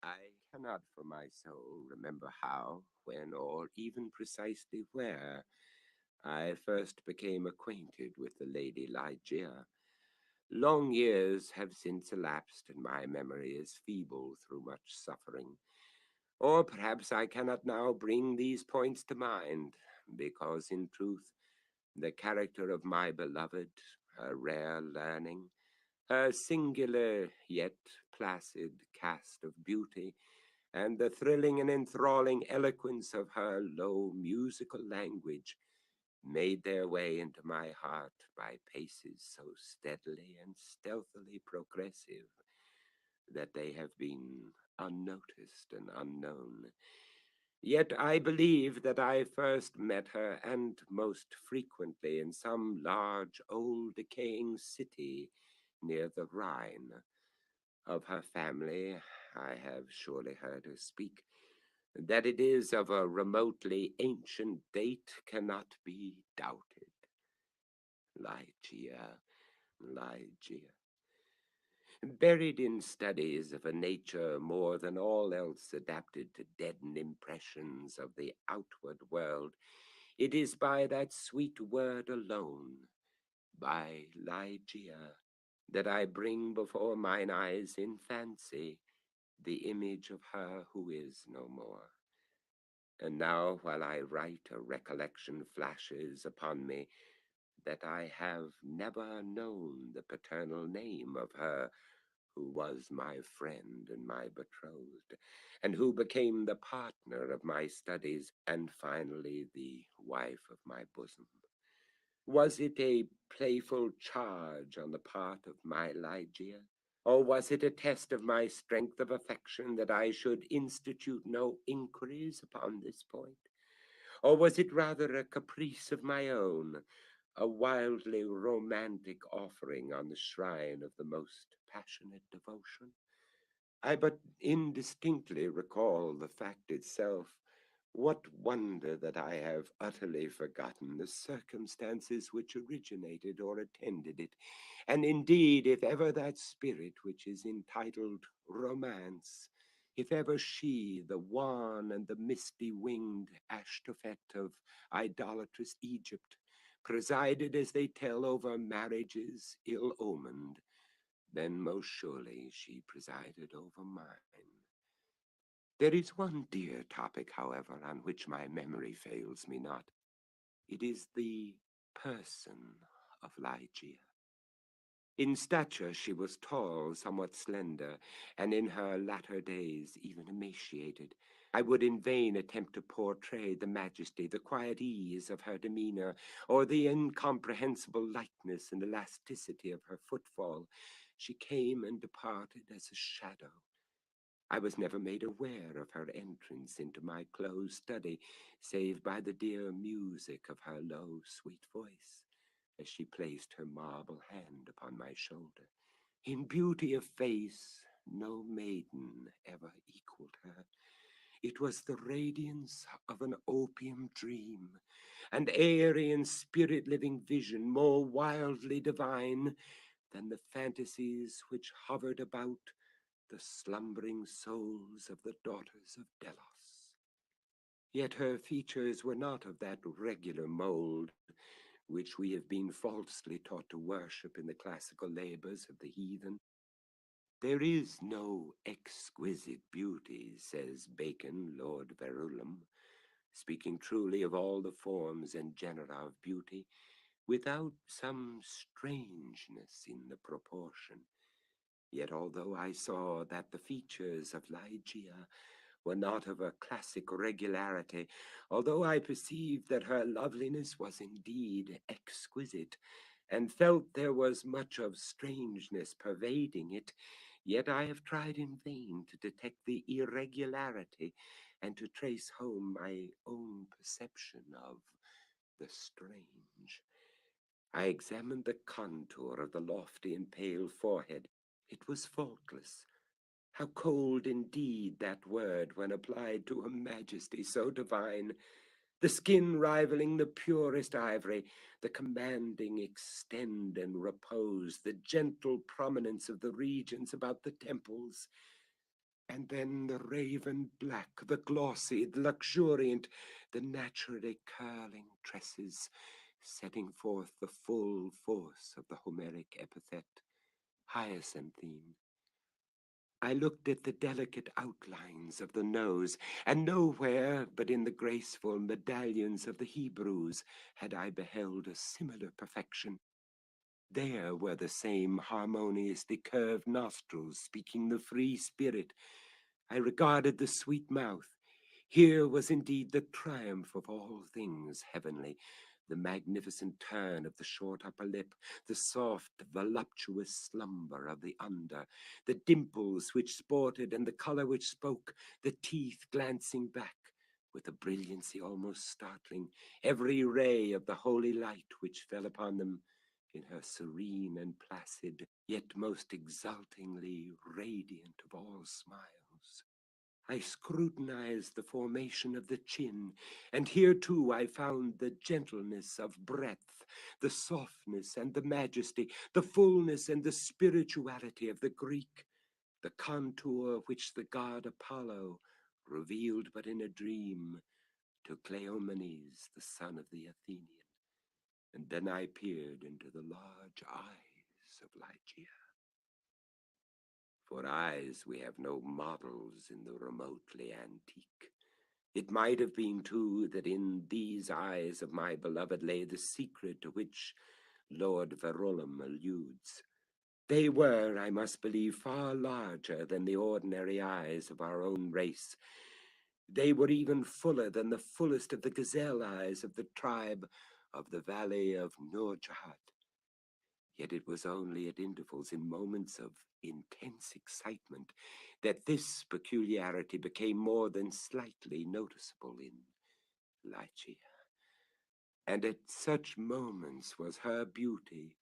I cannot for my soul remember how, when, or even precisely where I first became acquainted with the Lady Ligeia. Long years have since elapsed, and my memory is feeble through much suffering. Or perhaps I cannot now bring these points to mind, because in truth, the character of my beloved, her rare learning, her singular yet placid cast of beauty, and the thrilling and enthralling eloquence of her low musical language made their way into my heart by paces so steadily and stealthily progressive that they have been unnoticed and unknown. Yet I believe that I first met her, and most frequently, in some large old decaying city near the Rhine. Of her family I have surely heard her speak. That it is of a remotely ancient date cannot be doubted. Ligeia, Ligeia. Buried in studies of a nature more than all else adapted to deaden impressions of the outward world, it is by that sweet word alone, by Ligeia, that I bring before mine eyes in fancy the image of her who is no more. And now, while I write, a recollection flashes upon me that I have never known the paternal name of her who was my friend and my betrothed, and who became the partner of my studies, and finally the wife of my bosom. Was it a playful charge on the part of my Ligeia? Or was it a test of my strength of affection that I should institute no inquiries upon this point? Or was it rather a caprice of my own, a wildly romantic offering on the shrine of the most passionate devotion? I but indistinctly recall the fact itself. What wonder that I have utterly forgotten the circumstances which originated or attended it, and indeed, if ever that spirit which is entitled romance, if ever she, the wan and the misty-winged Ashtophet of idolatrous Egypt, presided, as they tell, over marriages ill-omened, then most surely she presided over mine. There is one dear topic, however, on which my memory fails me not. It is the person of Ligeia. In stature she was tall, somewhat slender, and in her latter days even emaciated. I would in vain attempt to portray the majesty, the quiet ease of her demeanor, or the incomprehensible lightness and elasticity of her footfall. She came and departed as a shadow. I was never made aware of her entrance into my closed study, save by the dear music of her low, sweet voice, as she placed her marble hand upon my shoulder. In beauty of face, no maiden ever equaled her. It was the radiance of an opium dream, an airy and spirit-living vision more wildly divine than the fantasies which hovered about the slumbering souls of the daughters of Delos. Yet her features were not of that regular mold which we have been falsely taught to worship in the classical labors of the heathen. There is no exquisite beauty, says Bacon, Lord Verulam, speaking truly of all the forms and genera of beauty, without some strangeness in the proportion. Yet although I saw that the features of Ligeia were not of a classic regularity, although I perceived that her loveliness was indeed exquisite, and felt there was much of strangeness pervading it, yet I have tried in vain to detect the irregularity and to trace home my own perception of the strange. I examined the contour of the lofty and pale forehead. It was faultless. How cold indeed that word when applied to a majesty so divine! The skin rivaling the purest ivory, the commanding extend and repose, the gentle prominence of the regions about the temples. And then the raven black, the glossy, the luxuriant, the naturally curling tresses, setting forth the full force of the Homeric epithet, hyacinthine. I looked at the delicate outlines of the nose, and nowhere but in the graceful medallions of the Hebrews had I beheld a similar perfection. There were the same harmoniously curved nostrils speaking the free spirit. I regarded the sweet mouth. Here was indeed the triumph of all things heavenly, the magnificent turn of the short upper lip, the soft, voluptuous slumber of the under, the dimples which sported and the color which spoke, the teeth glancing back, with a brilliancy almost startling, every ray of the holy light which fell upon them, in her serene and placid, yet most exultingly radiant of all smiles. I scrutinized the formation of the chin, and here too I found the gentleness of breadth, the softness and the majesty, the fullness and the spirituality of the Greek, the contour which the god Apollo revealed but in a dream to Cleomenes, the son of the Athenian. And then I peered into the large eyes of Ligeia. For eyes we have no models in the remotely antique. It might have been, too, that in these eyes of my beloved lay the secret to which Lord Verulam alludes. They were, I must believe, far larger than the ordinary eyes of our own race. They were even fuller than the fullest of the gazelle eyes of the tribe of the valley of Nurjahat. Yet it was only at intervals, in moments of intense excitement, that this peculiarity became more than slightly noticeable in Ligeia. And at such moments was her beauty,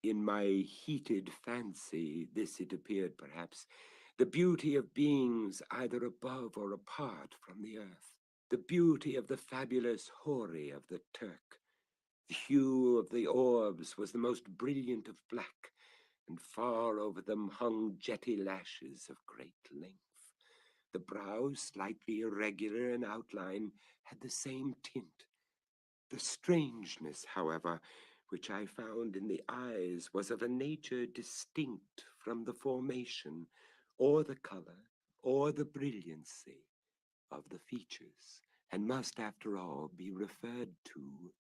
in my heated fancy, this it appeared perhaps, the beauty of beings either above or apart from the earth, the beauty of the fabulous houri of the Turk. The hue of the orbs was the most brilliant of black, and far over them hung jetty lashes of great length. The brows, slightly irregular in outline, had the same tint. The strangeness, however, which I found in the eyes was of a nature distinct from the formation, or the color, or the brilliancy of the features, and must, after all, be referred to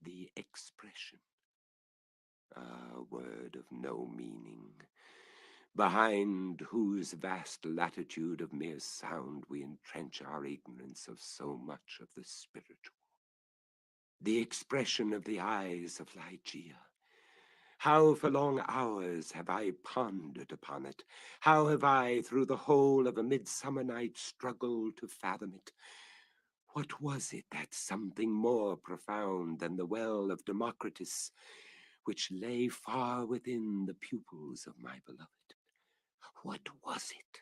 the expression. A word of no meaning, behind whose vast latitude of mere sound we entrench our ignorance of so much of the spiritual. The expression of the eyes of Ligeia. How for long hours have I pondered upon it? How have I, through the whole of a midsummer night, struggled to fathom it? What was it, that something more profound than the well of Democritus, which lay far within the pupils of my beloved? What was it?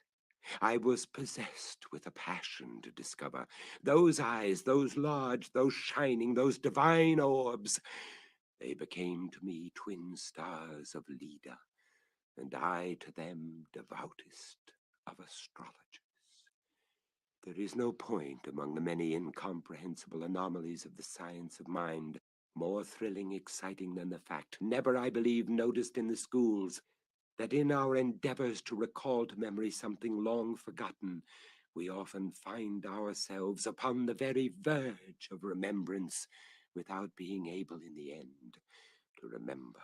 I was possessed with a passion to discover. Those eyes, those large, those shining, those divine orbs, they became to me twin stars of Leda, and I to them devoutest of astrologers. There is no point among the many incomprehensible anomalies of the science of mind more thrilling, exciting than the fact, never, I believe, noticed in the schools, that in our endeavors to recall to memory something long forgotten, we often find ourselves upon the very verge of remembrance without being able in the end to remember.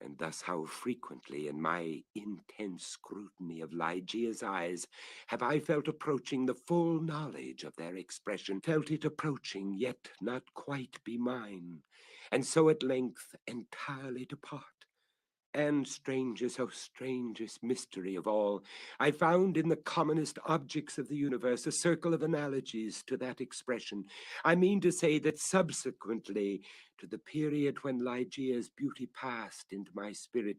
And thus how frequently in my intense scrutiny of Ligeia's eyes have I felt approaching the full knowledge of their expression, felt it approaching, yet not quite be mine, and so at length entirely depart. And strangest, oh strangest mystery of all, I found in the commonest objects of the universe a circle of analogies to that expression. I mean to say that subsequently to the period when Ligeia's beauty passed into my spirit,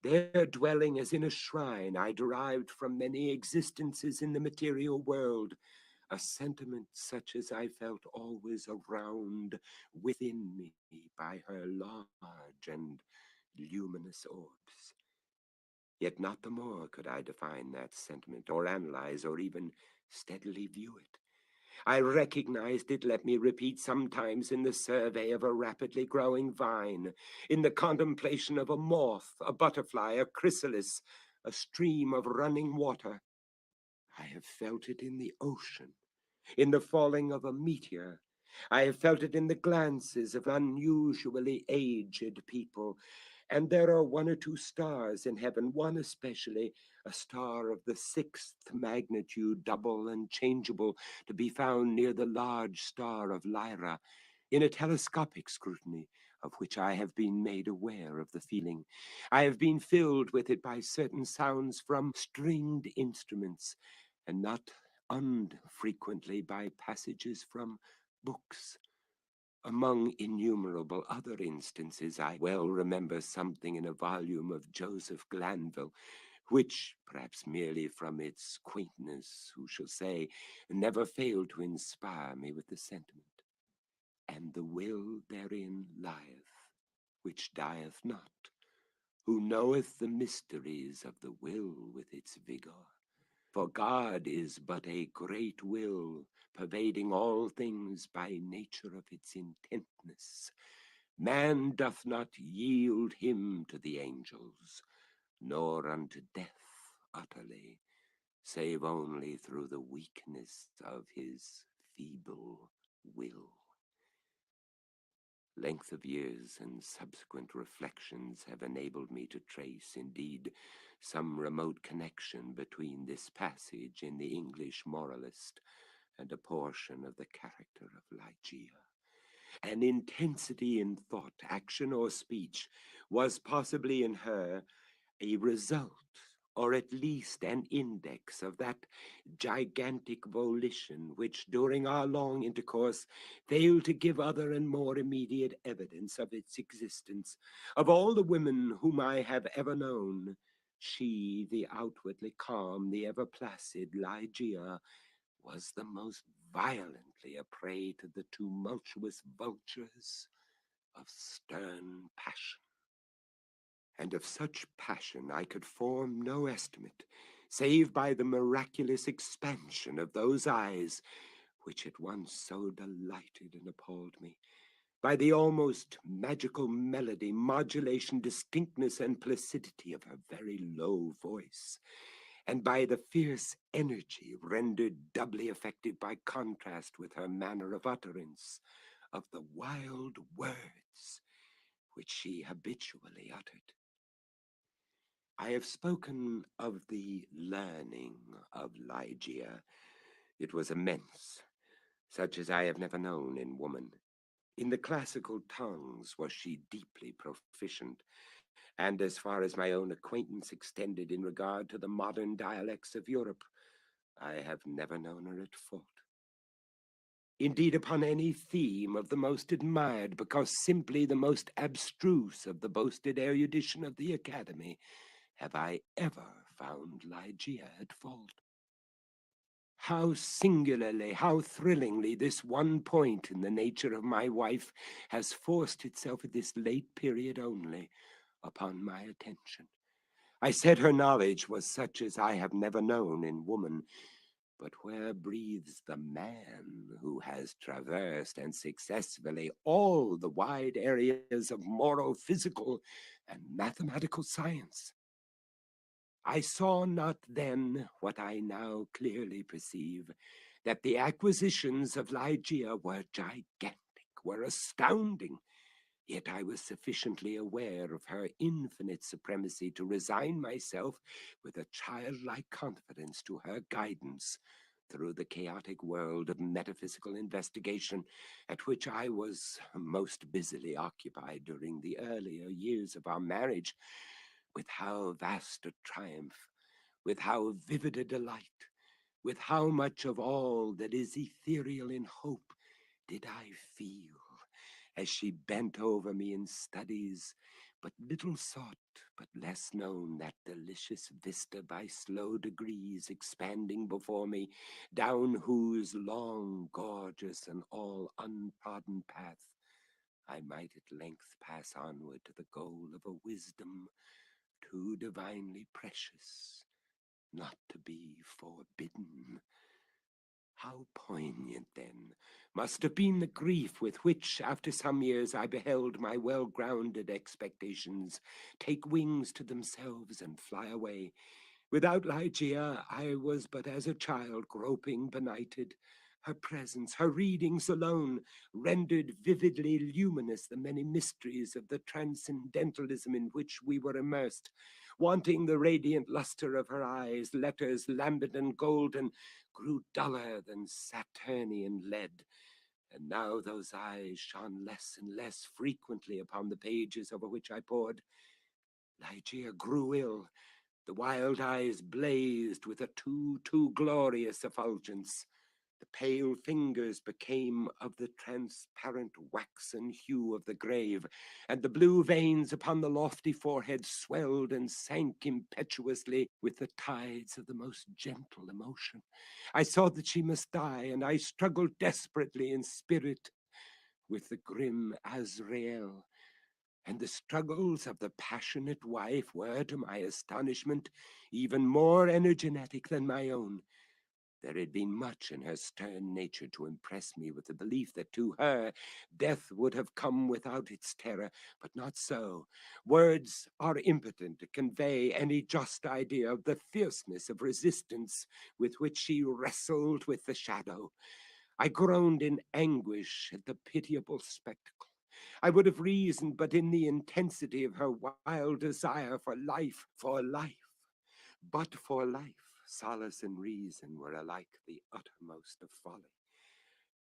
there dwelling as in a shrine, I derived from many existences in the material world a sentiment such as I felt always around within me by her large and luminous orbs. Yet not the more could I define that sentiment, or analyze, or even steadily view it. I recognized it, let me repeat, sometimes in the survey of a rapidly growing vine, in the contemplation of a moth, a butterfly, a chrysalis, a stream of running water. I have felt it in the ocean, in the falling of a meteor. I have felt it in the glances of unusually aged people. And there are one or two stars in heaven, one especially, a star of the sixth magnitude, double and changeable, to be found near the large star of Lyra, in a telescopic scrutiny of which I have been made aware of the feeling. I have been filled with it by certain sounds from stringed instruments, and not unfrequently by passages from books. Among innumerable other instances, I well remember something in a volume of Joseph Glanville, which, perhaps merely from its quaintness, who shall say, never failed to inspire me with the sentiment. And the will therein lieth, which dieth not, who knoweth the mysteries of the will with its vigor. For God is but a great will, pervading all things by nature of its intentness. Man doth not yield him to the angels, nor unto death utterly, save only through the weakness of his feeble will. Length of years and subsequent reflections have enabled me to trace, indeed, some remote connection between this passage in the English moralist and a portion of the character of Ligeia. An intensity in thought, action, or speech was possibly in her a result, or at least an index of that gigantic volition which, during our long intercourse, failed to give other and more immediate evidence of its existence. Of all the women whom I have ever known, she, the outwardly calm, the ever placid Ligeia, was the most violently a prey to the tumultuous vultures of stern passion. And of such passion I could form no estimate, save by the miraculous expansion of those eyes, which at once so delighted and appalled me, by the almost magical melody, modulation, distinctness, and placidity of her very low voice, and by the fierce energy rendered doubly effective by contrast with her manner of utterance, of the wild words which she habitually uttered. I have spoken of the learning of Ligeia. It was immense, such as I have never known in woman. In the classical tongues was she deeply proficient, and as far as my own acquaintance extended in regard to the modern dialects of Europe, I have never known her at fault. Indeed, upon any theme of the most admired, because simply the most abstruse of the boasted erudition of the Academy, have I ever found Ligeia at fault. How singularly, how thrillingly this one point in the nature of my wife has forced itself at this late period only upon my attention. I said her knowledge was such as I have never known in woman, but where breathes the man who has traversed and successfully all the wide areas of moral, physical, and mathematical science? I saw not then what I now clearly perceive, that the acquisitions of Ligeia were gigantic, were astounding. Yet I was sufficiently aware of her infinite supremacy to resign myself with a childlike confidence to her guidance through the chaotic world of metaphysical investigation at which I was most busily occupied during the earlier years of our marriage. With how vast a triumph, with how vivid a delight, with how much of all that is ethereal in hope did I feel as she bent over me in studies but little sought, but less known, that delicious vista by slow degrees expanding before me, down whose long, gorgeous, and all untrodden path I might at length pass onward to the goal of a wisdom too divinely precious not to be forbidden. How poignant, then, must have been the grief with which, after some years, I beheld my well-grounded expectations take wings to themselves and fly away. Without Ligeia, I was but as a child groping benighted. Her presence, her readings alone, rendered vividly luminous the many mysteries of the transcendentalism in which we were immersed. Wanting the radiant luster of her eyes, letters lambent and golden grew duller than Saturnian lead. And now those eyes shone less and less frequently upon the pages over which I pored. Ligeia grew ill. The wild eyes blazed with a too glorious effulgence. The pale fingers became of the transparent waxen hue of the grave, and the blue veins upon the lofty forehead swelled and sank impetuously with the tides of the most gentle emotion. I saw that she must die, and I struggled desperately in spirit with the grim Azrael. And the struggles of the passionate wife were, to my astonishment, even more energetic than my own. There had been much in her stern nature to impress me with the belief that to her death would have come without its terror, but not so. Words are impotent to convey any just idea of the fierceness of resistance with which she wrestled with the shadow. I groaned in anguish at the pitiable spectacle. I would have reasoned, but in the intensity of her wild desire for life, but for life, solace and reason were alike the uttermost of folly.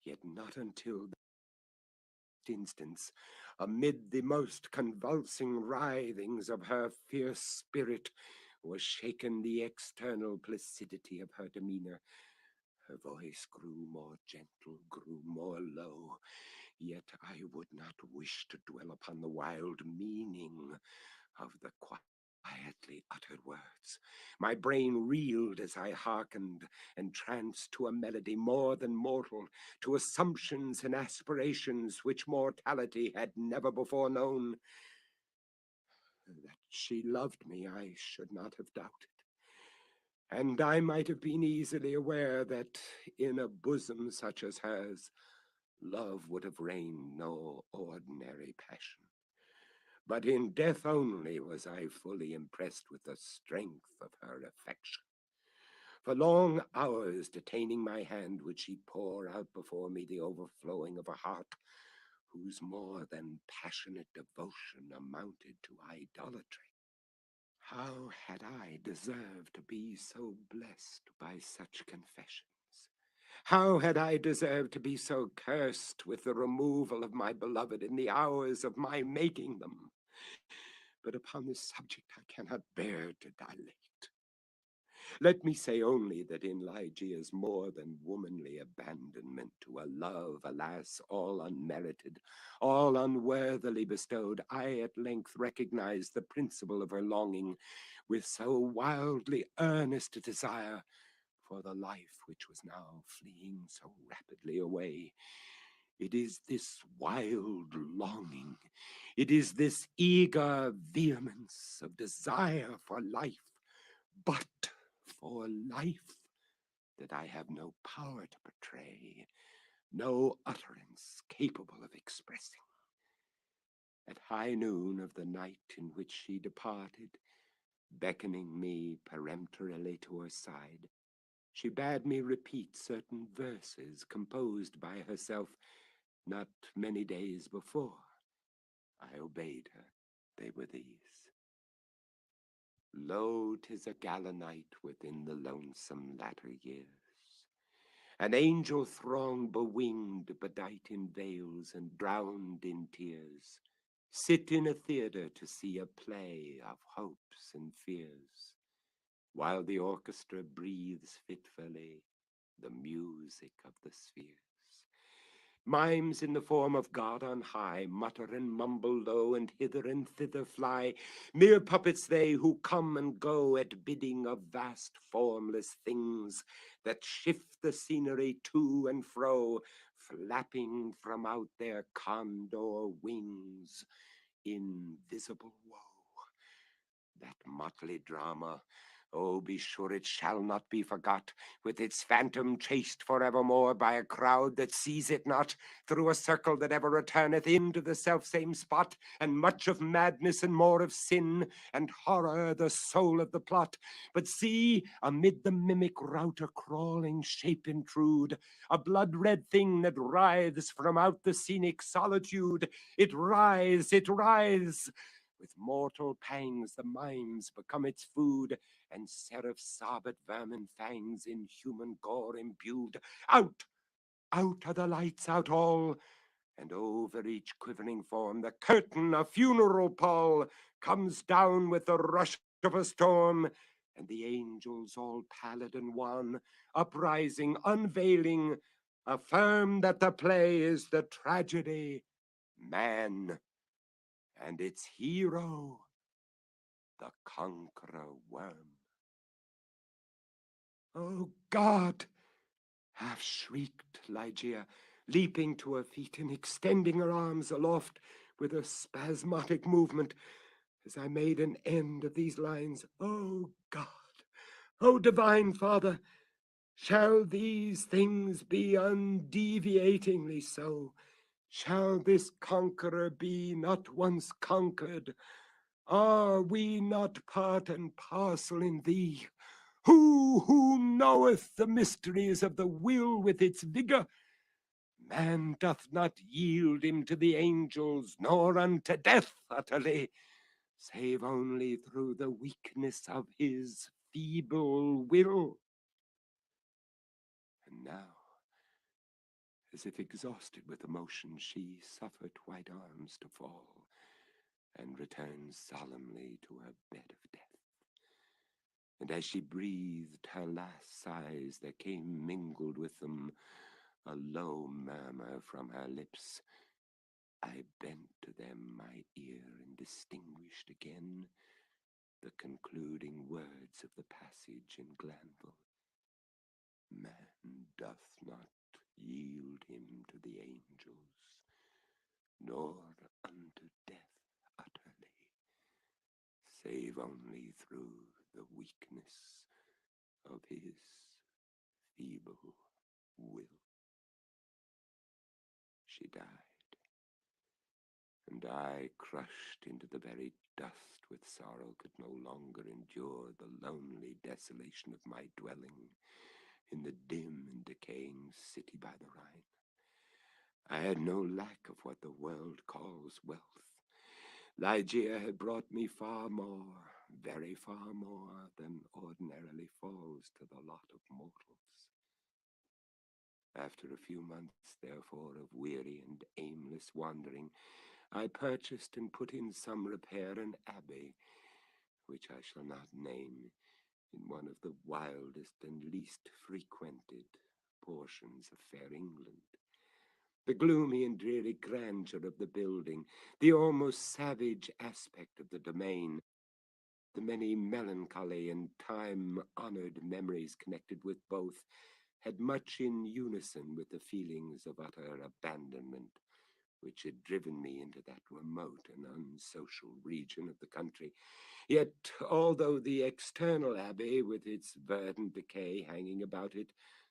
Yet not until that instance, amid the most convulsing writhings of her fierce spirit, was shaken the external placidity of her demeanor. Her voice grew more gentle, grew more low, yet I would not wish to dwell upon the wild meaning of the quietly uttered words. My brain reeled as I hearkened, entranced to a melody more than mortal, to assumptions and aspirations which mortality had never before known. That she loved me, I should not have doubted. And I might have been easily aware that in a bosom such as hers, love would have reigned no ordinary passion. But in death only was I fully impressed with the strength of her affection. For long hours, detaining my hand, would she pour out before me the overflowing of a heart whose more than passionate devotion amounted to idolatry. How had I deserved to be so blessed by such confessions? How had I deserved to be so cursed with the removal of my beloved in the hours of my making them? But upon this subject I cannot bear to dilate. Let me say only that in Ligeia's more than womanly abandonment to a love, alas, all unmerited, all unworthily bestowed, I at length recognized the principle of her longing with so wildly earnest a desire for the life which was now fleeing so rapidly away. It is this wild longing, it is this eager vehemence of desire for life, but for life, that I have no power to portray, no utterance capable of expressing. At high noon of the night in which she departed, beckoning me peremptorily to her side, she bade me repeat certain verses composed by herself not many days before. I obeyed her. They were these. Lo, 'tis a gala night within the lonesome latter years. An angel throng bewinged, bedight in veils and drowned in tears, sit in a theatre to see a play of hopes and fears, while the orchestra breathes fitfully the music of the spheres. Mimes in the form of God on high mutter and mumble low, and hither and thither fly. Mere puppets they who come and go at bidding of vast formless things that shift the scenery to and fro, flapping from out their condor wings in visible woe. That motley drama, oh, be sure it shall not be forgot, with its phantom chased forevermore by a crowd that sees it not, through a circle that ever returneth into the selfsame spot, and much of madness and more of sin, and horror the soul of the plot. But see, amid the mimic rout a crawling shape intrude, a blood-red thing that writhes from out the scenic solitude. It writhes, it writhes. With mortal pangs the mimes become its food, and seraph sob at vermin fangs in human gore imbued. Out! Out are the lights, out all! And over each quivering form the curtain, a funeral pall, comes down with the rush of a storm, and the angels, all pallid and wan, uprising, unveiling, affirm that the play is the tragedy, man, and its hero, the conqueror worm. Oh God! Half shrieked Ligeia, leaping to her feet and extending her arms aloft with a spasmodic movement as I made an end of these lines. Oh God! Oh divine Father! Shall these things be undeviatingly so? Shall this conqueror be not once conquered? Are we not part and parcel in thee? Who knoweth the mysteries of the will with its vigor? Man doth not yield him to the angels, nor unto death utterly, save only through the weakness of his feeble will. And now, as if exhausted with emotion, she suffered white arms to fall, and returned solemnly to her bed of death. And as she breathed her last sighs, there came mingled with them a low murmur from her lips. I bent to them my ear and distinguished again the concluding words of the passage in Glanville. Man doth not yield him to the angels, nor unto death utterly, save only through the weakness of his feeble will. She died, and I, crushed into the very dust with sorrow, could no longer endure the lonely desolation of my dwelling in the dim and decaying city by the Rhine. I had no lack of what the world calls wealth. Ligeia had brought me far more, very far more, than ordinarily falls to the lot of mortals. After a few months, therefore, of weary and aimless wandering, I purchased and put in some repair an abbey, which I shall not name, in one of the wildest and least frequented portions of fair England. The gloomy and dreary grandeur of the building, the almost savage aspect of the domain, the many melancholy and time-honored memories connected with both, had much in unison with the feelings of utter abandonment which had driven me into that remote and unsocial region of the country. Yet, although the external abbey, with its verdant decay hanging about it,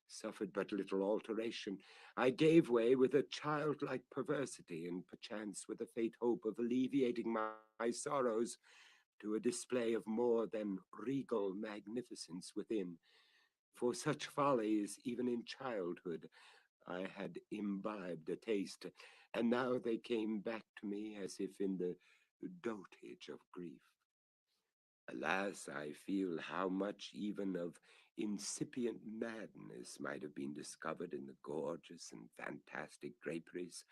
suffered but little alteration, I gave way with a childlike perversity, and perchance with a faint hope of alleviating my sorrows, to a display of more than regal magnificence within. For such follies, even in childhood, I had imbibed a taste, and now they came back to me as if in the dotage of grief. Alas, I feel how much even of incipient madness might have been discovered in the gorgeous and fantastic draperies,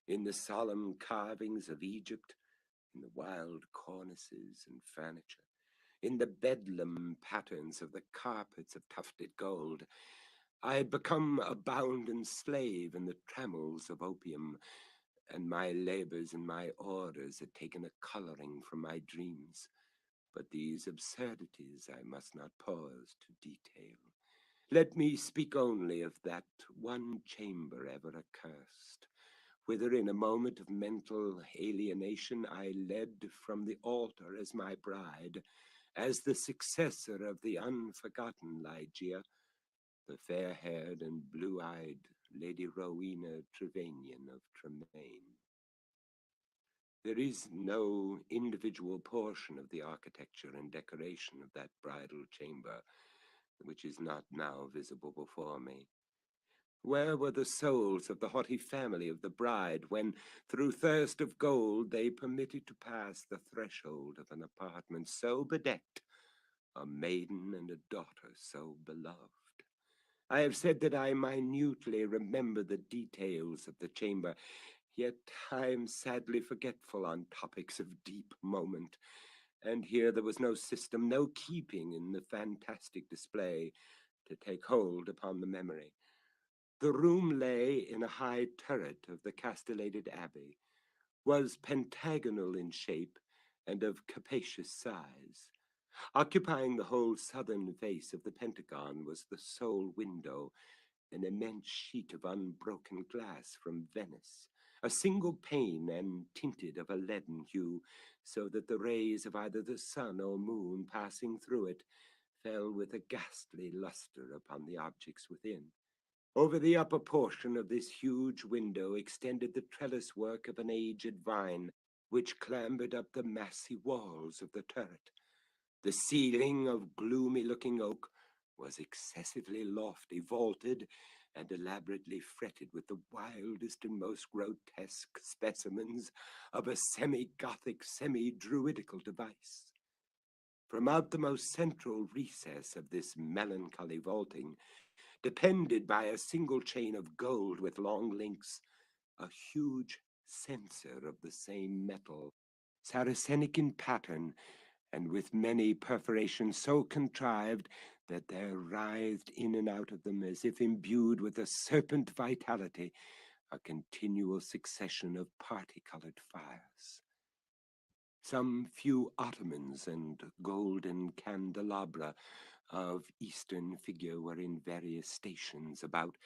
in the solemn carvings of Egypt, in the wild cornices and furniture, in the bedlam patterns of the carpets of tufted gold. I had become a bounden slave in the trammels of opium, and my labors and my orders had taken a coloring from my dreams. But these absurdities I must not pause to detail. Let me speak only of that one chamber ever accursed, whither in a moment of mental alienation I led from the altar as my bride, as the successor of the unforgotten Ligeia, the fair-haired and blue-eyed Lady Rowena Trevanion of Tremaine. There is no individual portion of the architecture and decoration of that bridal chamber which is not now visible before me. Where were the souls of the haughty family of the bride when, through thirst of gold, they permitted to pass the threshold of an apartment so bedecked, a maiden and a daughter so beloved? I have said that I minutely remember the details of the chamber, yet I am sadly forgetful on topics of deep moment, and here there was no system, no keeping in the fantastic display to take hold upon the memory. The room lay in a high turret of the castellated abbey, was pentagonal in shape and of capacious size. Occupying the whole southern face of the pentagon was the sole window, an immense sheet of unbroken glass from Venice, a single pane and tinted of a leaden hue, so that the rays of either the sun or moon passing through it fell with a ghastly luster upon the objects within. Over the upper portion of this huge window extended the trellis work of an aged vine, which clambered up the massy walls of the turret. The ceiling of gloomy-looking oak was excessively lofty, vaulted, and elaborately fretted with the wildest and most grotesque specimens of a semi-Gothic, semi-Druidical device. From out the most central recess of this melancholy vaulting, depended by a single chain of gold with long links, a huge censer of the same metal, Saracenic in pattern, and with many perforations so contrived that there writhed in and out of them, as if imbued with a serpent vitality, a continual succession of party-colored fires. Some few ottomans and golden candelabra of Eastern figure were in various stations about,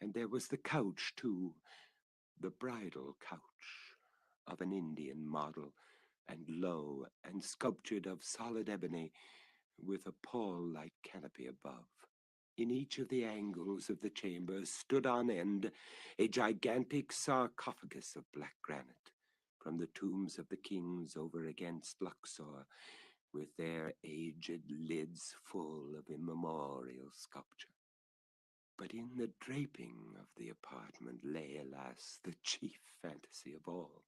and there was the couch, too, the bridal couch of an Indian model, and low and sculptured of solid ebony, with a pall-like canopy above. In each of the angles of the chamber stood on end a gigantic sarcophagus of black granite, from the tombs of the kings over against Luxor, with their aged lids full of immemorial sculpture. But in the draping of the apartment lay, alas, the chief fantasy of all.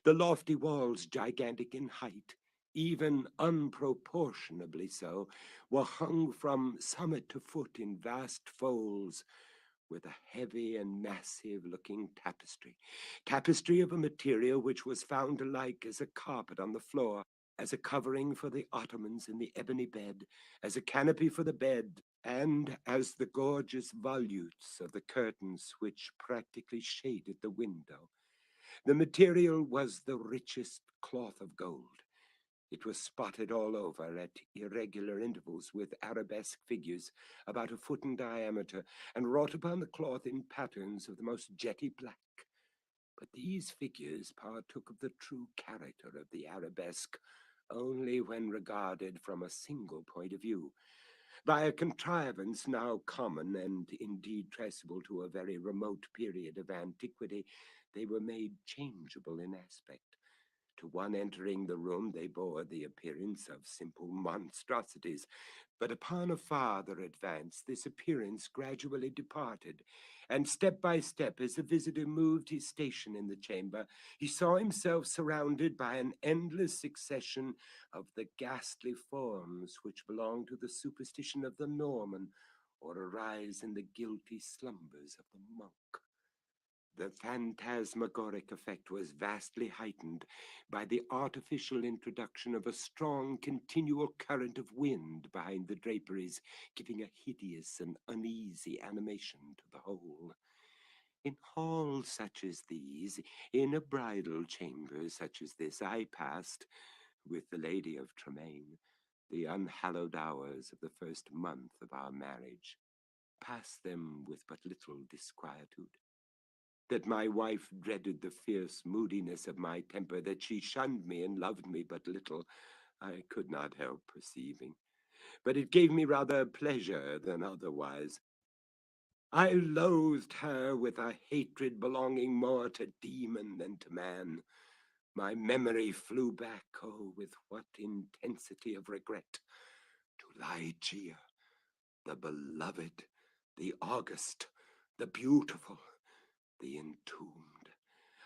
The lofty walls, gigantic in height, even unproportionably so, were hung from summit to foot in vast folds with a heavy and massive-looking tapestry of a material which was found alike as a carpet on the floor, as a covering for the ottomans in the ebony bed, as a canopy for the bed, and as the gorgeous volutes of the curtains which practically shaded the window. The material was the richest cloth of gold. It was spotted all over at irregular intervals with arabesque figures about a foot in diameter, and wrought upon the cloth in patterns of the most jetty black. But these figures partook of the true character of the arabesque only when regarded from a single point of view. By a contrivance now common and indeed traceable to a very remote period of antiquity, they were made changeable in aspect. To one entering the room, they bore the appearance of simple monstrosities, but upon a farther advance, this appearance gradually departed, and step by step, as the visitor moved his station in the chamber, he saw himself surrounded by an endless succession of the ghastly forms which belong to the superstition of the Norman, or arise in the guilty slumbers of the monk. The phantasmagoric effect was vastly heightened by the artificial introduction of a strong, continual current of wind behind the draperies, giving a hideous and uneasy animation to the whole. In halls such as these, in a bridal chamber such as this, I passed, with the Lady of Tremaine, the unhallowed hours of the first month of our marriage, passed them with but little disquietude. that my wife dreaded the fierce moodiness of my temper, that she shunned me and loved me but little, I could not help perceiving. But it gave me rather pleasure than otherwise. I loathed her with a hatred belonging more to demon than to man. My memory flew back, oh, with what intensity of regret, to Ligeia, the beloved, the august, the beautiful, the entombed.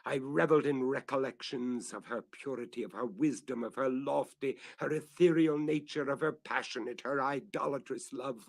I reveled in recollections of her purity, of her wisdom, of her lofty, her ethereal nature, of her passionate, her idolatrous love.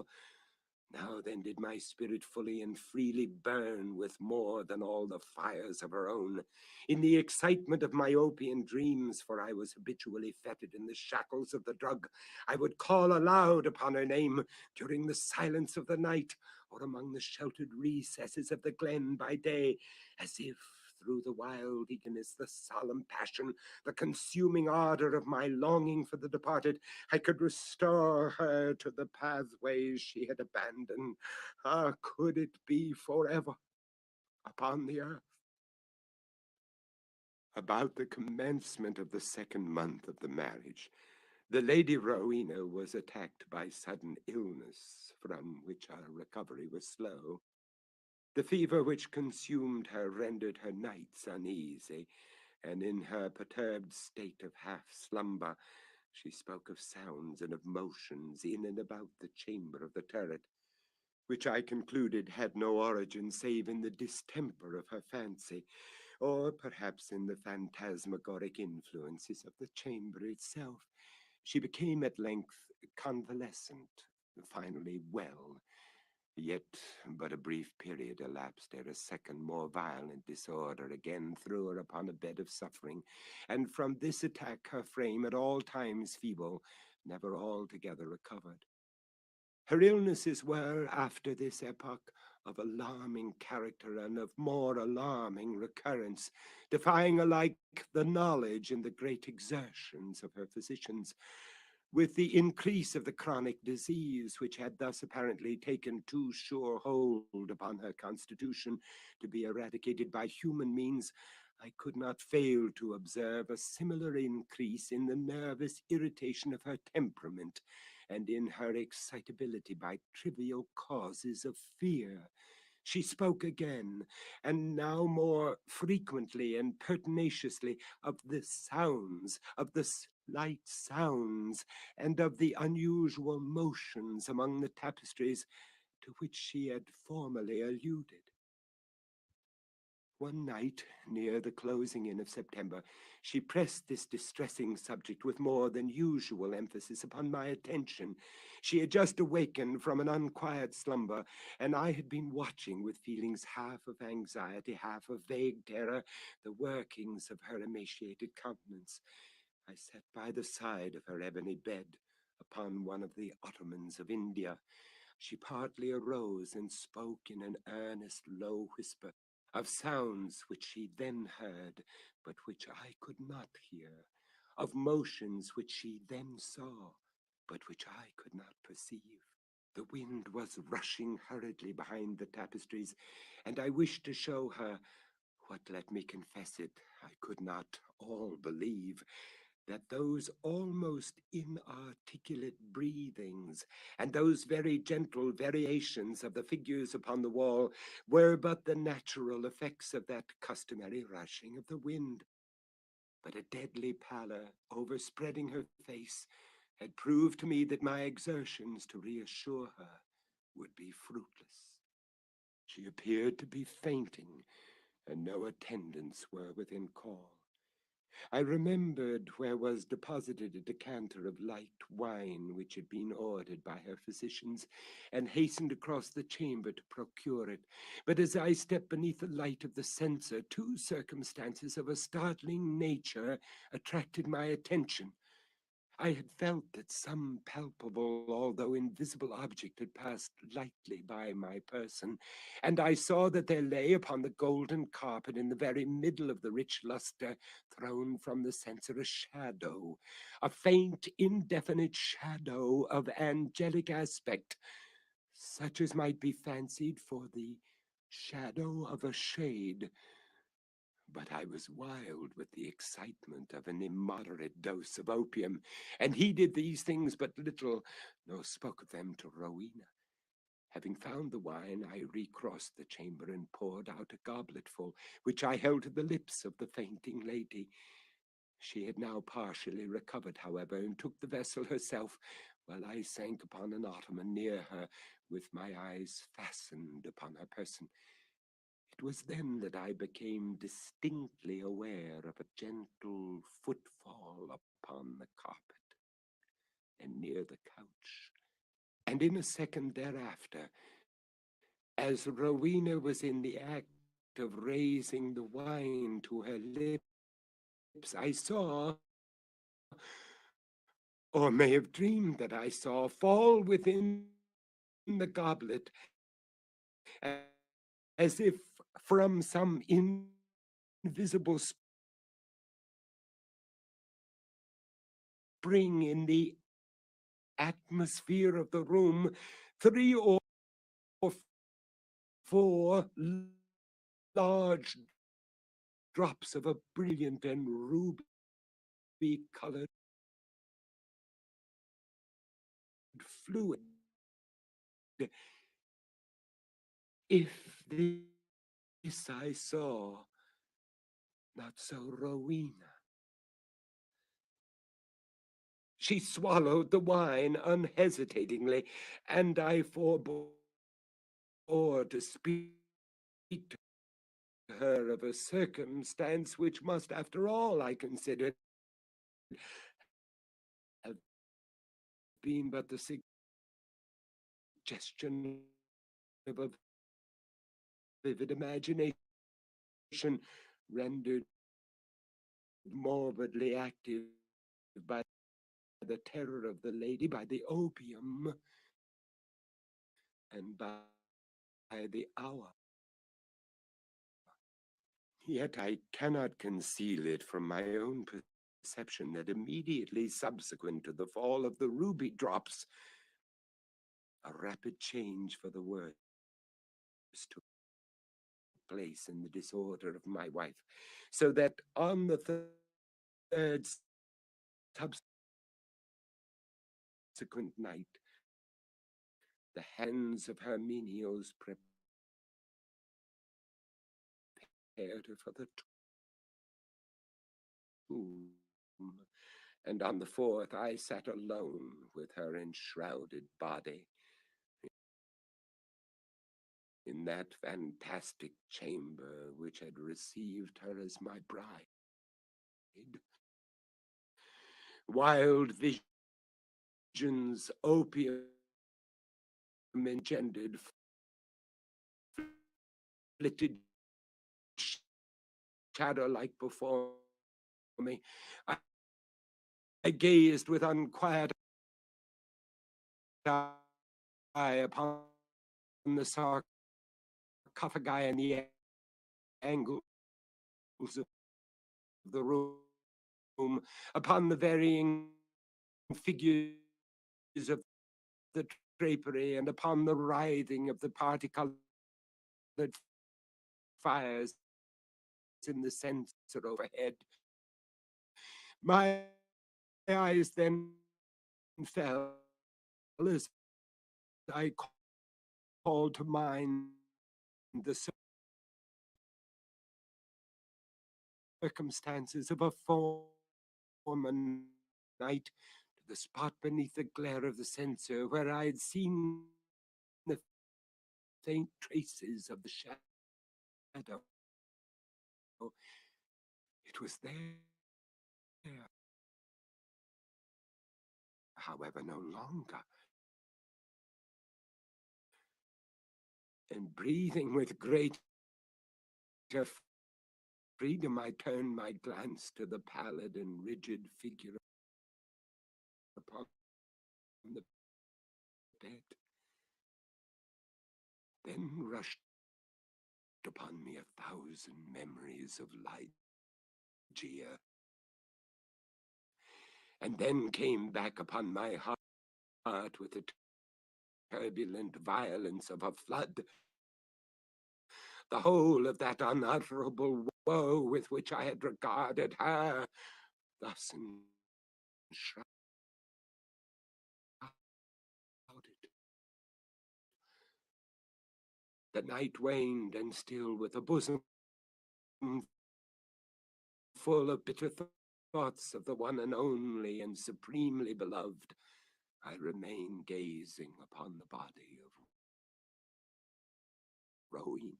Now then did my spirit fully and freely burn with more than all the fires of her own. In the excitement of my opium dreams, for I was habitually fettered in the shackles of the drug, I would call aloud upon her name during the silence of the night, or among the sheltered recesses of the glen by day, as if through the wild eagerness, the solemn passion, the consuming ardor of my longing for the departed, I could restore her to the pathways she had abandoned. Ah, could it be forever upon the earth? About the commencement of the second month of the marriage, the Lady Rowena was attacked by sudden illness, from which her recovery was slow. The fever which consumed her rendered her nights uneasy, and in her perturbed state of half-slumber, she spoke of sounds and of motions in and about the chamber of the turret, which I concluded had no origin save in the distemper of her fancy, or perhaps in the phantasmagoric influences of the chamber itself. She became at length convalescent, finally well. Yet but a brief period elapsed ere a second, more violent disorder again threw her upon a bed of suffering, and from this attack her frame, at all times feeble, never altogether recovered. Her illnesses were, after this epoch, of alarming character and of more alarming recurrence, defying alike the knowledge and the great exertions of her physicians. With the increase of the chronic disease, which had thus apparently taken too sure hold upon her constitution to be eradicated by human means, I could not fail to observe a similar increase in the nervous irritation of her temperament and in her excitability by trivial causes of fear. She spoke again, and now more frequently and pertinaciously, of the sounds, of the slight sounds, and of the unusual motions among the tapestries to which she had formerly alluded. One night, near the closing in of September, she pressed this distressing subject with more than usual emphasis upon my attention. She had just awakened from an unquiet slumber, and I had been watching with feelings half of anxiety, half of vague terror, the workings of her emaciated countenance. I sat by the side of her ebony bed upon one of the ottomans of India. She partly arose and spoke in an earnest, low whisper of sounds which she then heard, but which I could not hear, of motions which she then saw, but which I could not perceive. The wind was rushing hurriedly behind the tapestries, and I wished to show her what, let me confess it, I could not all believe, that those almost inarticulate breathings and those very gentle variations of the figures upon the wall were but the natural effects of that customary rushing of the wind. But a deadly pallor overspreading her face had proved to me that my exertions to reassure her would be fruitless. She appeared to be fainting, and no attendants were within call. I remembered where was deposited a decanter of light wine which had been ordered by her physicians, and hastened across the chamber to procure it. But as I stepped beneath the light of the censer, two circumstances of a startling nature attracted my attention. I had felt that some palpable, although invisible object had passed lightly by my person, and I saw that there lay upon the golden carpet in the very middle of the rich luster, thrown from the censer, a shadow, a faint, indefinite shadow of angelic aspect, such as might be fancied for the shadow of a shade. But I was wild with the excitement of an immoderate dose of opium, and heeded these things but little, nor spoke of them to Rowena. Having found the wine, I recrossed the chamber and poured out a gobletful, which I held to the lips of the fainting lady. She had now partially recovered, however, and took the vessel herself, while I sank upon an ottoman near her, with my eyes fastened upon her person. It was then that I became distinctly aware of a gentle footfall upon the carpet and near the couch, and in a second thereafter, as Rowena was in the act of raising the wine to her lips, I saw, or may have dreamed that I saw, fall within the goblet, as if from some invisible spring in the atmosphere of the room, 3 or 4 large drops of a brilliant and ruby-colored fluid. If this I saw, not so Rowena. She swallowed the wine unhesitatingly, and I forbore to speak to her of a circumstance which must, after all, I considered, have been but the suggestion of a vivid imagination, rendered morbidly active by the terror of the lady, by the opium, and by the hour. Yet I cannot conceal it from my own perception that immediately subsequent to the fall of the ruby drops, a rapid change for the worse took place in the disorder of my wife, so that on the third subsequent night, the hands of her menials prepared her for the tomb, and on the fourth I sat alone with her enshrouded body in that fantastic chamber which had received her as my bride. Wild visions, opium engendered, flitted shadow-like before me. I gazed with unquiet eye upon the sarcophagi and the angles of the room, upon the varying figures of the drapery, and upon the writhing of the parti-colored fires in the censer overhead. My eyes then fell, as I called to mind the circumstances of a former night, to the spot beneath the glare of the censer where I had seen the faint traces of the shadow. It was there, however, no longer. And breathing with greater freedom, I turned my glance to the pallid and rigid figure upon the bed. Then rushed upon me 1,000 memories of Ligeia, and then came back upon my heart with the turbulent violence of a flood the whole of that unutterable woe with which I had regarded her, thus enshrouded. The night waned, and still, with a bosom full of bitter thoughts of the one and only and supremely beloved, I remained gazing upon the body of Rowena.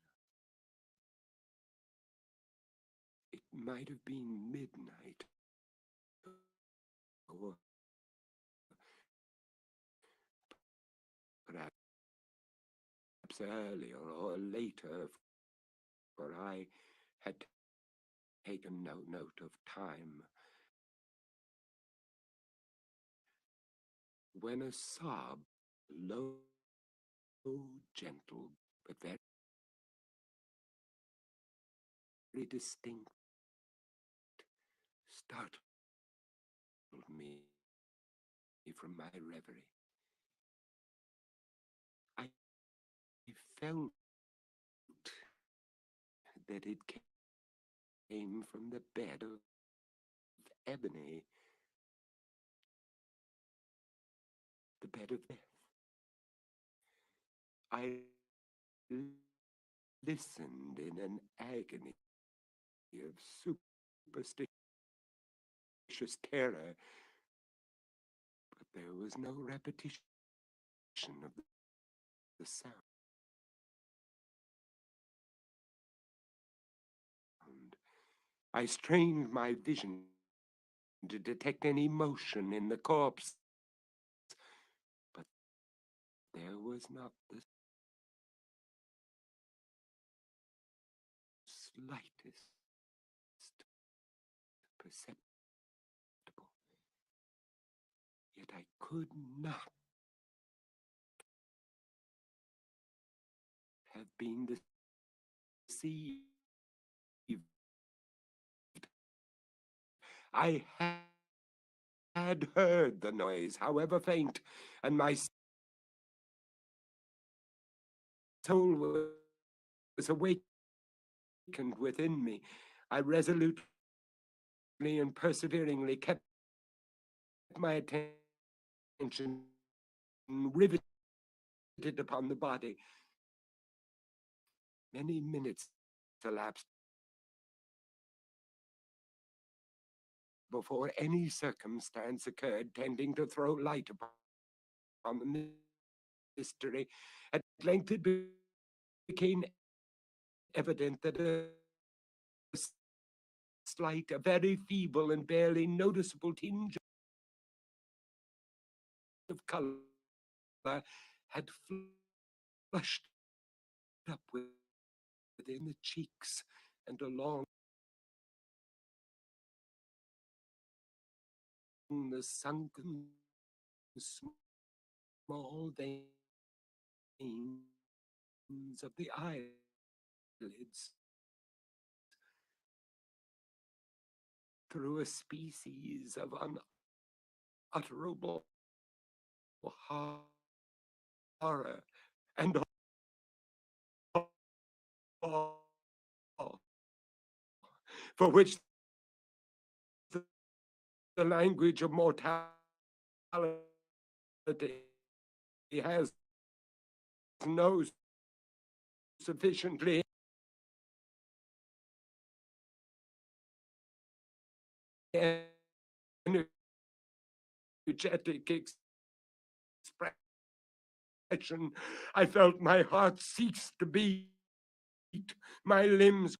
It might have been midnight, or perhaps earlier or later, for I had taken no note of time, when a sob, low, gentle, but very distinct, startled me from my reverie. I felt that it came from the bed of ebony, the bed of death. I listened in an agony of superstitious terror, but there was no repetition of the sound. I strained my vision to detect any motion in the corpse, but there was not the slightest perceptible. Yet I could not have been deceived. I had heard the noise, however faint, and my soul was awakened within me. I resolutely and perseveringly kept my attention riveted upon the body. Many minutes elapsed before any circumstance occurred tending to throw light upon the mystery. At length it became evident that a slight, a very feeble and barely noticeable tinge of color had flushed up within the cheeks and along the sunken small veins of the eyelids. Through a species of unutterable horror and awe, for which the language of mortality has no sufficiently energetic expression. I felt my heart cease to beat, my limbs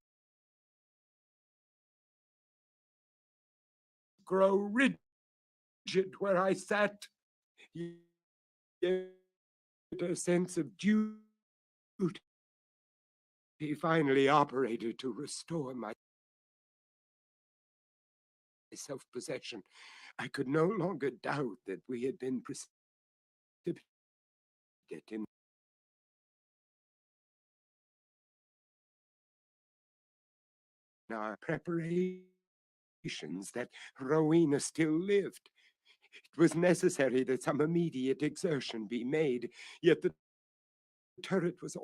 grow rigid where I sat, yet a sense of duty finally operated to restore my self-possession. I could no longer doubt that we had been precipitated in our preparations that Rowena still lived. It was necessary that some immediate exertion be made, yet the turret was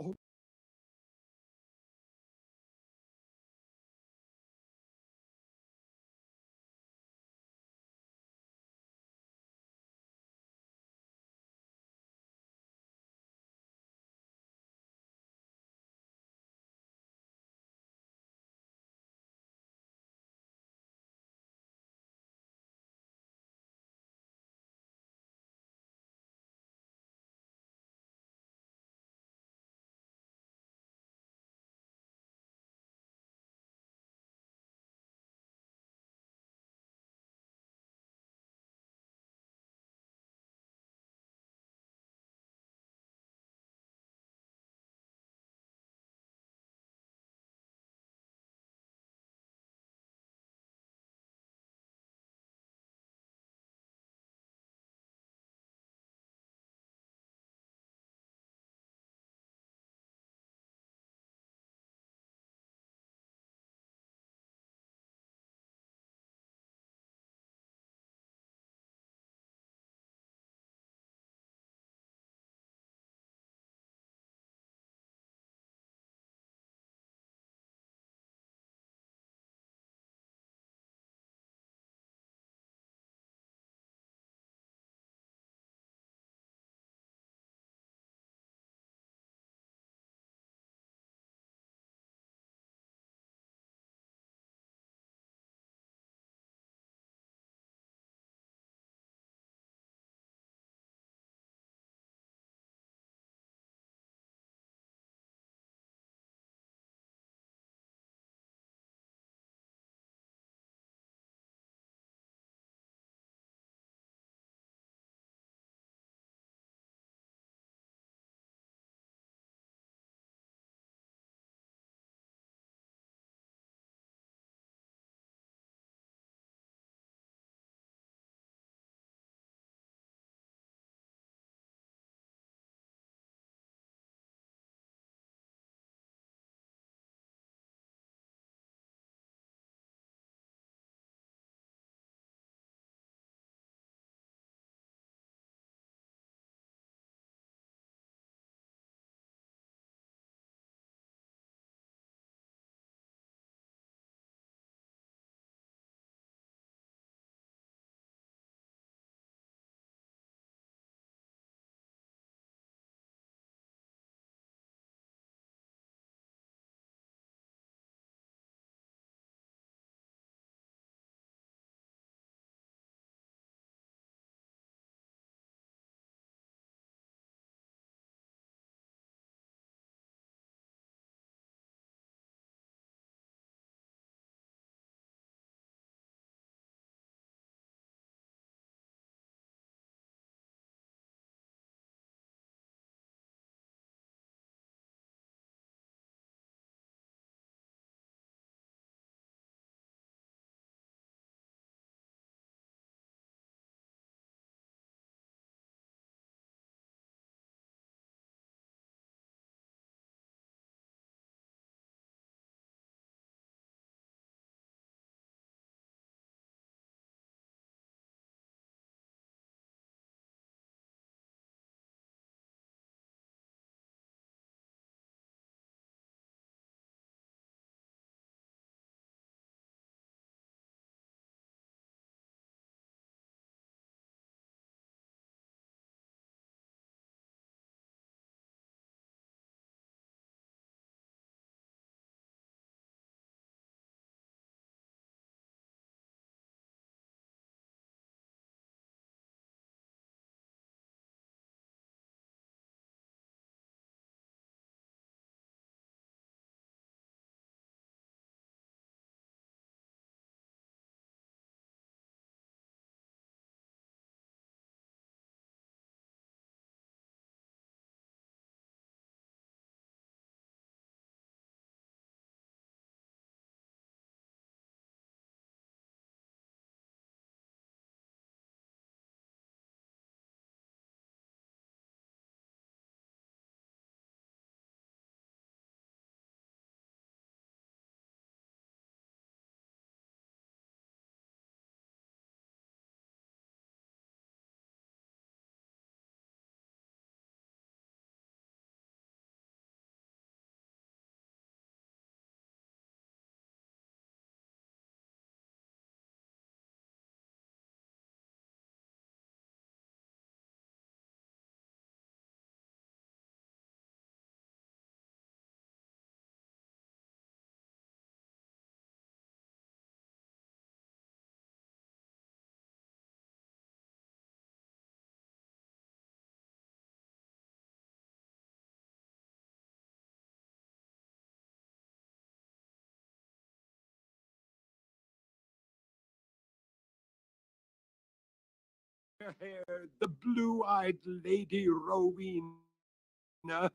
hair, the blue-eyed Lady Rowena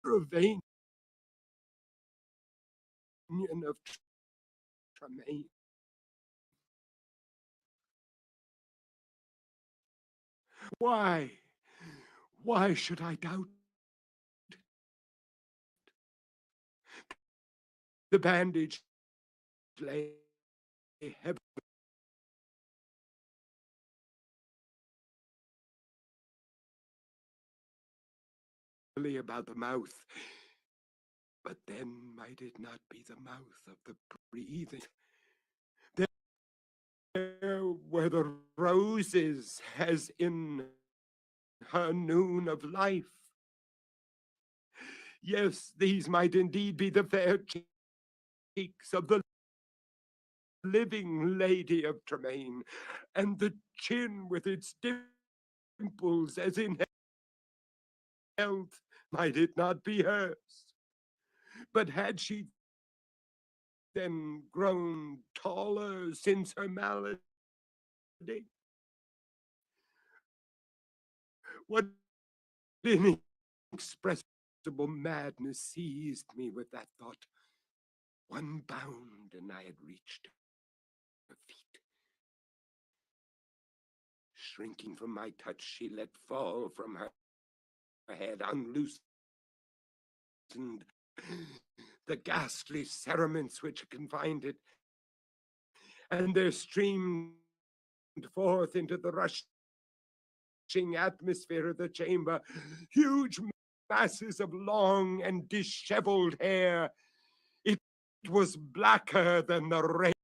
Trevanion of Tremaine. Why? Why should I doubt? The bandage lay heavily about the mouth. But then might it not be the mouth of the breathing? There were the roses as in her noon of life. Yes, these might indeed be the fair cheeks of the living Lady of Tremaine, and the chin with its dimples as in health, might it not be hers? But had she then grown taller since her malady? What inexpressible madness seized me with that thought? One bound and I had reached her feet. Shrinking from my touch, she let fall from her head, unloosened the ghastly cerements which confined it, and there streamed forth into the rushing atmosphere of the chamber huge masses of long and disheveled hair. It was blacker than the rain.